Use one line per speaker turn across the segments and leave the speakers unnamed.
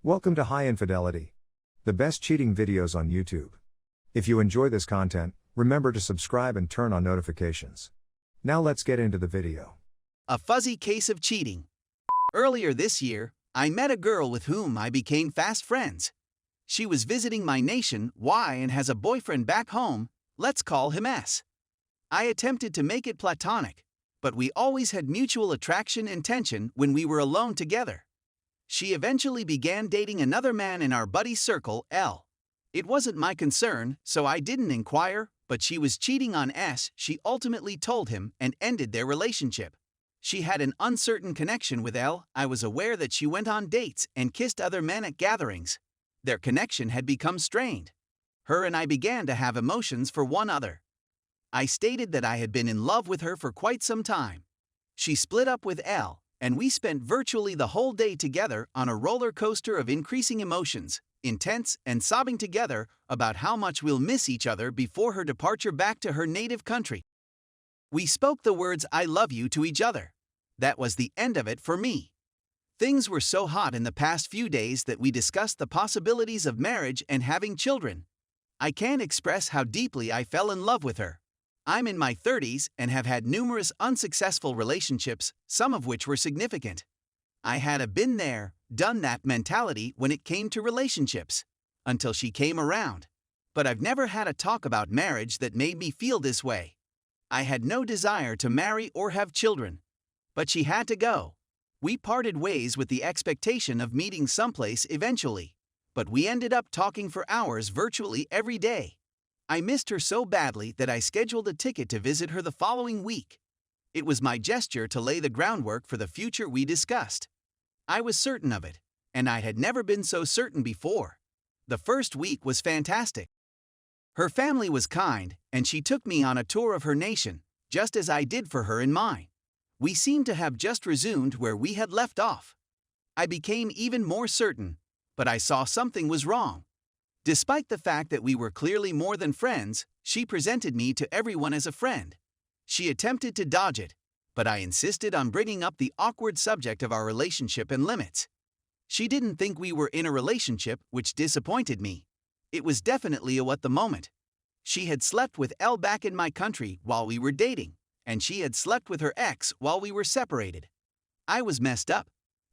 Welcome to High Infidelity, the best cheating videos on YouTube. If you enjoy this content, remember to subscribe and turn on notifications. Now let's get into the video.
A fuzzy case of cheating. Earlier this year, I met a girl with whom I became fast friends. She was visiting my nation, Y, and has a boyfriend back home. Let's call him S. I attempted to make it platonic, but we always had mutual attraction and tension when we were alone together. She eventually began dating another man in our buddy circle, L. It wasn't my concern, so I didn't inquire, but she was cheating on S. She ultimately told him and ended their relationship. She had an uncertain connection with L. I was aware that she went on dates and kissed other men at gatherings. Their connection had become strained. Her and I began to have emotions for one another. I stated that I had been in love with her for quite some time. She split up with L, and we spent virtually the whole day together on a roller coaster of increasing emotions, intense and sobbing together about how much we'll miss each other before her departure back to her native country. We spoke the words "I love you" to each other. That was the end of it for me. Things were so hot in the past few days that we discussed the possibilities of marriage and having children. I can't express how deeply I fell in love with her. I'm in my 30s and have had numerous unsuccessful relationships, some of which were significant. I had a been there, done that mentality when it came to relationships, until she came around. But I've never had a talk about marriage that made me feel this way. I had no desire to marry or have children. But she had to go. We parted ways with the expectation of meeting someplace eventually. But we ended up talking for hours virtually every day. I missed her so badly that I scheduled a ticket to visit her the following week. It was my gesture to lay the groundwork for the future we discussed. I was certain of it, and I had never been so certain before. The first week was fantastic. Her family was kind, and she took me on a tour of her nation, just as I did for her in mine. We seemed to have just resumed where we had left off. I became even more certain, but I saw something was wrong. Despite the fact that we were clearly more than friends, she presented me to everyone as a friend. She attempted to dodge it, but I insisted on bringing up the awkward subject of our relationship and limits. She didn't think we were in a relationship, which disappointed me. It was definitely a what the moment. She had slept with L back in my country while we were dating, and she had slept with her ex while we were separated. I was messed up,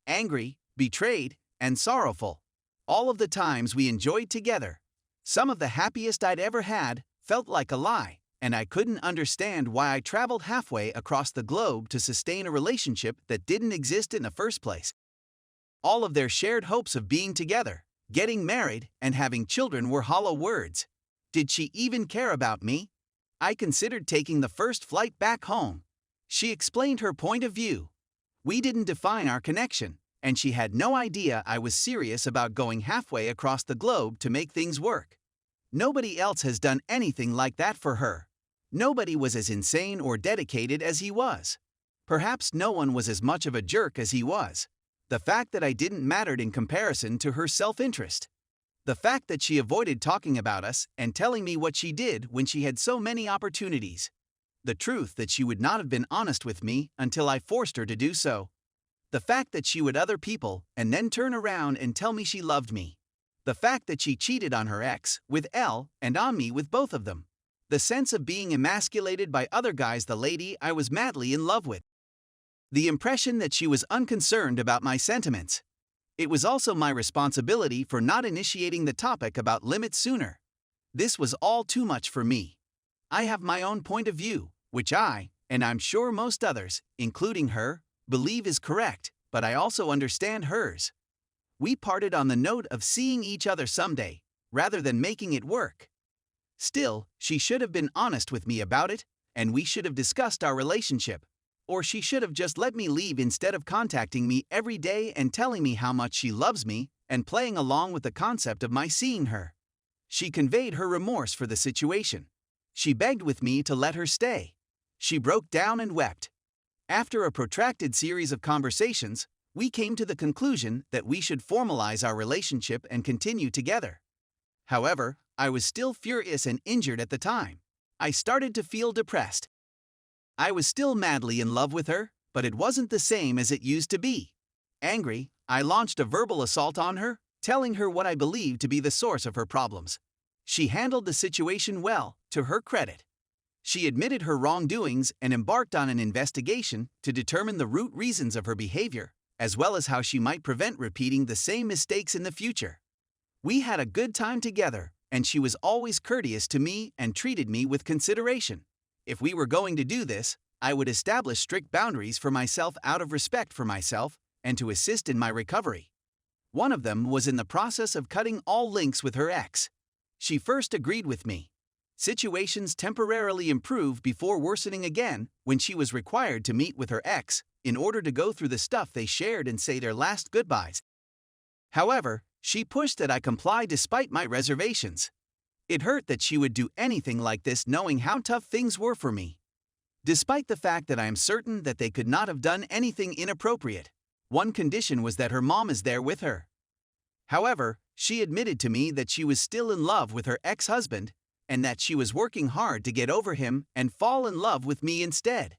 angry, betrayed, and sorrowful. All of the times we enjoyed together, some of the happiest I'd ever had, felt like a lie, and I couldn't understand why I traveled halfway across the globe to sustain a relationship that didn't exist in the first place. All of their shared hopes of being together, getting married, and having children were hollow words. Did she even care about me? I considered taking the first flight back home. She explained her point of view. We didn't define our connection, and she had no idea I was serious about going halfway across the globe to make things work. Nobody else has done anything like that for her. Nobody was as insane or dedicated as he was. Perhaps no one was as much of a jerk as he was. The fact that I didn't mattered in comparison to her self-interest. The fact that she avoided talking about us and telling me what she did when she had so many opportunities. The truth that she would not have been honest with me until I forced her to do so. The fact that she would other people and then turn around and tell me she loved me. The fact that she cheated on her ex with L and on me with both of them. The sense of being emasculated by other guys, the lady I was madly in love with. The impression that she was unconcerned about my sentiments. It was also my responsibility for not initiating the topic about limits sooner. This was all too much for me. I have my own point of view, which I, and I'm sure most others, including her, believe is correct, but I also understand hers. We parted on the note of seeing each other someday, rather than making it work. Still, she should have been honest with me about it, and we should have discussed our relationship. Or she should have just let me leave instead of contacting me every day and telling me how much she loves me, and playing along with the concept of my seeing her. She conveyed her remorse for the situation. She begged with me to let her stay. She broke down and wept. After a protracted series of conversations, we came to the conclusion that we should formalize our relationship and continue together. However, I was still furious and injured at the time. I started to feel depressed. I was still madly in love with her, but it wasn't the same as it used to be. Angry, I launched a verbal assault on her, telling her what I believed to be the source of her problems. She handled the situation well, to her credit. She admitted her wrongdoings and embarked on an investigation to determine the root reasons of her behavior, as well as how she might prevent repeating the same mistakes in the future. We had a good time together, and she was always courteous to me and treated me with consideration. If we were going to do this, I would establish strict boundaries for myself out of respect for myself and to assist in my recovery. One of them was in the process of cutting all links with her ex. She first agreed with me. Situations temporarily improved before worsening again when she was required to meet with her ex in order to go through the stuff they shared and say their last goodbyes. However, she pushed that I comply despite my reservations. It hurt that she would do anything like this knowing how tough things were for me. Despite the fact that I am certain that they could not have done anything inappropriate, one condition was that her mom is there with her. However, she admitted to me that she was still in love with her ex-husband and that she was working hard to get over him and fall in love with me instead.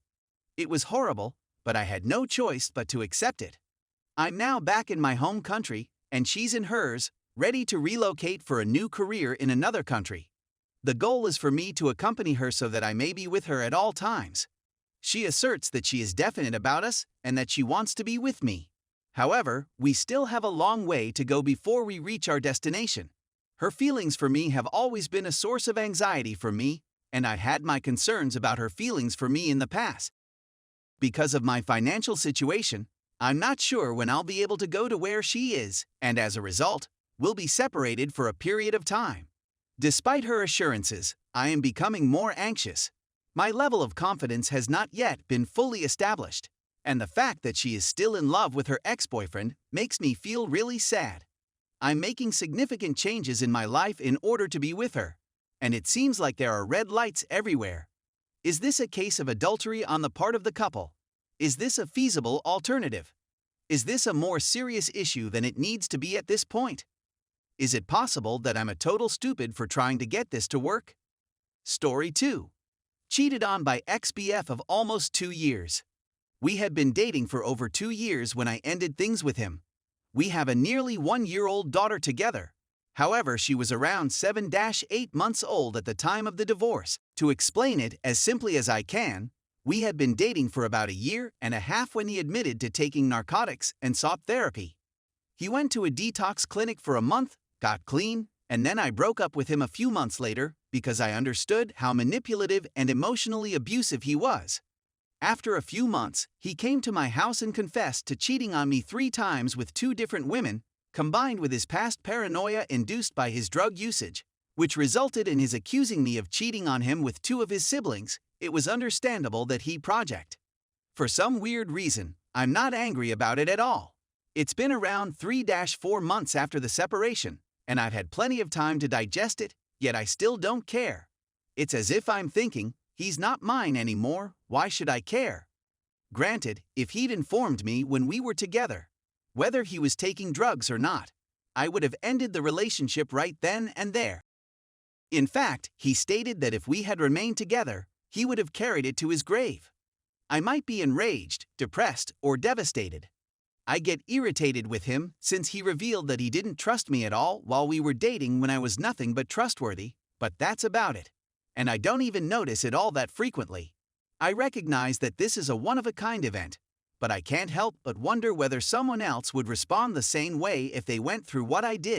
It was horrible, but I had no choice but to accept it. I'm now back in my home country, and she's in hers, ready to relocate for a new career in another country. The goal is for me to accompany her so that I may be with her at all times. She asserts that she is definite about us and that she wants to be with me. However, we still have a long way to go before we reach our destination. Her feelings for me have always been a source of anxiety for me, and I had my concerns about her feelings for me in the past. Because of my financial situation, I'm not sure when I'll be able to go to where she is, and as a result, we'll be separated for a period of time. Despite her assurances, I am becoming more anxious. My level of confidence has not yet been fully established, and the fact that she is still in love with her ex-boyfriend makes me feel really sad. I'm making significant changes in my life in order to be with her, and it seems like there are red lights everywhere. Is this a case of adultery on the part of the couple? Is this a feasible alternative? Is this a more serious issue than it needs to be at this point? Is it possible that I'm a total stupid for trying to get this to work? Story 2. Cheated on by ex-BF of almost 2 years. We had been dating for over 2 years when I ended things with him. We have a nearly 1-year-old daughter together. However, she was around 7-8 months old at the time of the divorce. To explain it as simply as I can, we had been dating for about 1.5 years when he admitted to taking narcotics and sought therapy. He went to a detox clinic for a month, got clean, and then I broke up with him a few months later because I understood how manipulative and emotionally abusive he was. After a few months, he came to my house and confessed to cheating on me 3 times with 2 different women, combined with his past paranoia induced by his drug usage, which resulted in his accusing me of cheating on him with 2 of his siblings. It was understandable that he project. For some weird reason, I'm not angry about it at all. It's been around 3-4 months after the separation, and I've had plenty of time to digest it, yet I still don't care. It's as if I'm thinking, he's not mine anymore, why should I care? Granted, if he'd informed me when we were together, whether he was taking drugs or not, I would have ended the relationship right then and there. In fact, he stated that if we had remained together, he would have carried it to his grave. I might be enraged, depressed, or devastated. I get irritated with him since he revealed that he didn't trust me at all while we were dating when I was nothing but trustworthy, but that's about it. And I don't even notice it all that frequently. I recognize that this is a one-of-a-kind event, but I can't help but wonder whether someone else would respond the same way if they went through what I did.